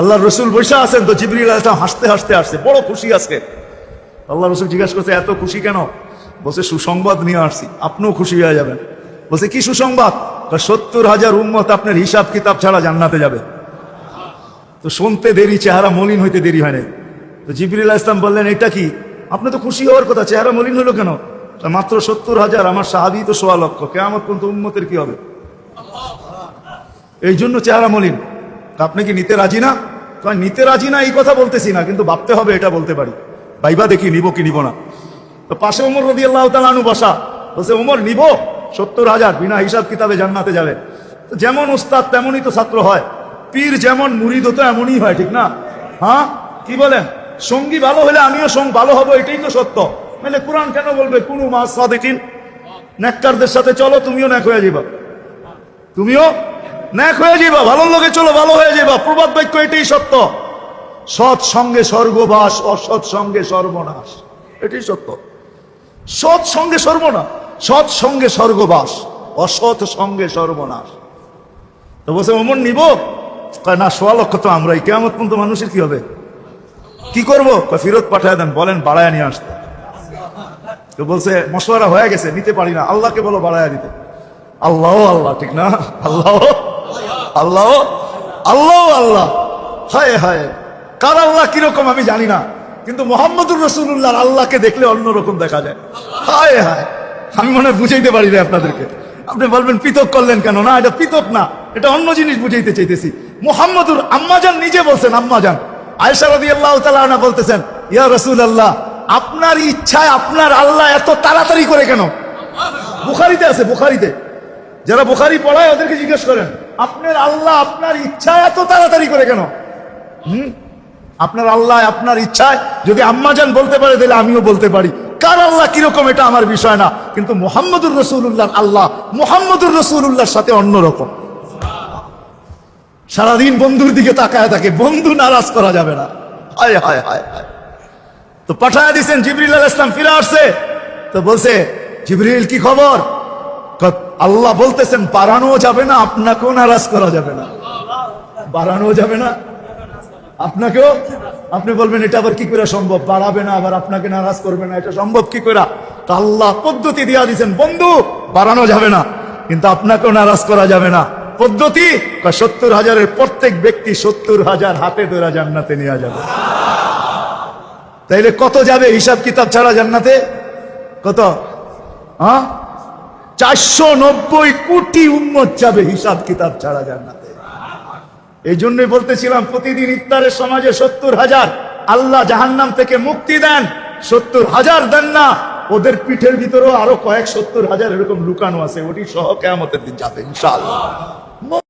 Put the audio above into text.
আল্লাহ রসুল বসে আছেন, তো জিবরিল আলাইহিস সালাম হাসতে হাসতে আসছে, বড় খুশি আজকে। আল্লাহ রসুল জিজ্ঞাসা করছে, এত খুশি কেন? বলছে, সুসংবাদ নিয়ে আসছি, আপনিও খুশি হয়ে যাবেন। বলছে, কি সুসংবাদ? 70,000 উম্মত আপনার হিসাব কিতাব ছাড়া জান্নাতে যাবে। তো শুনতে দেরি, চেহারা মলিন হইতে দেরি হয় নাই। তো জিবরিল আলাইহিস সালাম বললেন, এটা কি? আপনি তো খুশি হওয়ার কথা, চেহারা মলিন হলো কেন? মাত্র 70,000, আমার সাহাবী তো 1.25 লক্ষ, কিয়ামত পর্যন্ত উম্মতের কি হবে? এই জন্য চেহারা মলিন। আপনি কি নিতে রাজি না? নিতে রাজি না এই কথা বলতেছি না, কিন্তু ভাবতে হবে এটা বলতে পারি, ভাইবা দেখি নিব কি নিব না। তো পাশে ওমর রাদিয়াল্লাহু তাআলা আনহু বসা, বলছে, ওমর নিব 70,000 বিনা হিসাব কিতাবে জান্নাতে যাবে। তো যেমন উস্তাদ তেমনই তো ছাত্র হয়, পীর যেমন মুরিদ তো এমনই হয়, ঠিক না? হ্যাঁ, কি বলেন? সঙ্গী ভালো হলে আমিও ভালো হবো, এটাই তো সত্য। মানে কোরআন কেন বলবে কুনু মা সাদিকিন? নেককারদের সাথে চলো, তুমিও নেক হয়ে যাবা, তুমিও নেক হয়ে যাবা, ভালো লোকে চলো, ভালো হয়ে যাবা। প্রবাদ বাক্য এটাই সত্য। সৎ সঙ্গে স্বর্গবাস, অসৎ সঙ্গে সর্বনাশ, এটাই সত্য। সৎ সঙ্গে সর্বনাশ, সৎ সঙ্গে স্বর্গবাস, অসৎ সঙ্গে সর্বনাশ। তো বলছে, ওমর নিব না? 1.25 লক্ষ তো আমরাই, কিয়ামত পর্যন্ত মানুষের কি হবে? কি করবো? ফেরত পাঠায় দেন, বলেন বাড়ায় নিয়ে আসতে। তো বলছে, মশওয়ারা হয়ে গেছে, নিতে পারি না, আল্লাহকে বলো বাড়ায় দিতে। আল্লাহ আল্লাহ, ঠিক না? আল্লাহ আল্লাহ আল্লাহ আল্লাহ, হায় হায়, কার আল্লাহ কিরকম আমি জানি না, কিন্তু মুহাম্মদুর রাসূলুল্লাহর আল্লাহকে দেখলে অন্যরকম দেখা যায়। হায় হায়, আমি মনে হয় বুঝাইতে পারি না আপনাদেরকে। আপনি বলবেন পৃথক করলেন কেন? না, এটা পৃথক না, এটা অন্য জিনিস বুঝাইতে চাইতেছি। মুহাম্মদুর আম্মাজান নিজে বলছেন, আম্মাজান আয়েশা রাদিয়াল্লাহু তাআলা আনহা বলতেছেন, ইয়া রাসূলুল্লাহ, আপনার ইচ্ছায় আপনার আল্লাহ এত তাড়াতাড়ি করে কেন? বুখারীতে আছে, বুখারীতে। যারা বুখারী পড়ায় ওদেরকে জিজ্ঞেস করেন, আপনার আল্লাহ আপনার ইচ্ছায় এত তাড়াতাড়ি করে কেন? আপনার আল্লাহ আপনার ইচ্ছায় যদি আম্মাজান বলতে পারে, তাহলে আমিও বলতে পারি। কার আল্লাহ কিরকম এটা আমার বিষয় না, কিন্তু মুহাম্মদুর রাসূলুল্লাহর আল্লাহ মুহাম্মদুর রাসূলুল্লাহর সাথে অন্যরকম। সারাদিন বন্ধুর দিকে তাকায় থাকে, বন্ধু নারাজ করা যাবে না। হায় হায় হায় হায়। তো পাঠায় দিয়েছেন, জিবরিল আলাইহিস সালাম ফিরে আসছে। তো বলছে, জিবরিল কি খবর? আল্লাহ বলতেছেন, বাড়ানো যাবে না, আপনাকেও নারাজ করা যাবে না। বাড়ানো যাবে না, আপনাকেও। আপনি বলবেন, এটা আবার কি করে সম্ভব? বাড়াবে না আবার আপনাকে নারাজ করবে না, এটা সম্ভব কি করে? তো আল্লাহ পদ্ধতি দিয়া দিয়েছেন, বন্ধু বাড়ানো যাবে না, কিন্তু আপনাকেও নারাজ করা যাবে না। পদ্ধতি 70,000-এর প্রত্যেক ব্যক্তি 70,000 হাতে ধরে জান্নাতে নিয়ে যাবে। তাইলে কত যাবে হিসাব কিতাব ছাড়া জান্নাতে? কত? 490 কোটি উম্মত যাবে হিসাব কিতাব ছাড়া জান্নাতে। এই জন্যই বলতেছিলাম, প্রতিদিন ইফতারের সমাজে 70,000 আল্লাহ জাহান্নাম থেকে মুক্তি দেন। 70,000 দেন না, ওদের পিঠের ভিতরেও আরো কয়েক 70,000 এরকম লুকানো আছে, ওটি সহ কিয়ামতের দিন যাবে ইনশাআল্লাহ।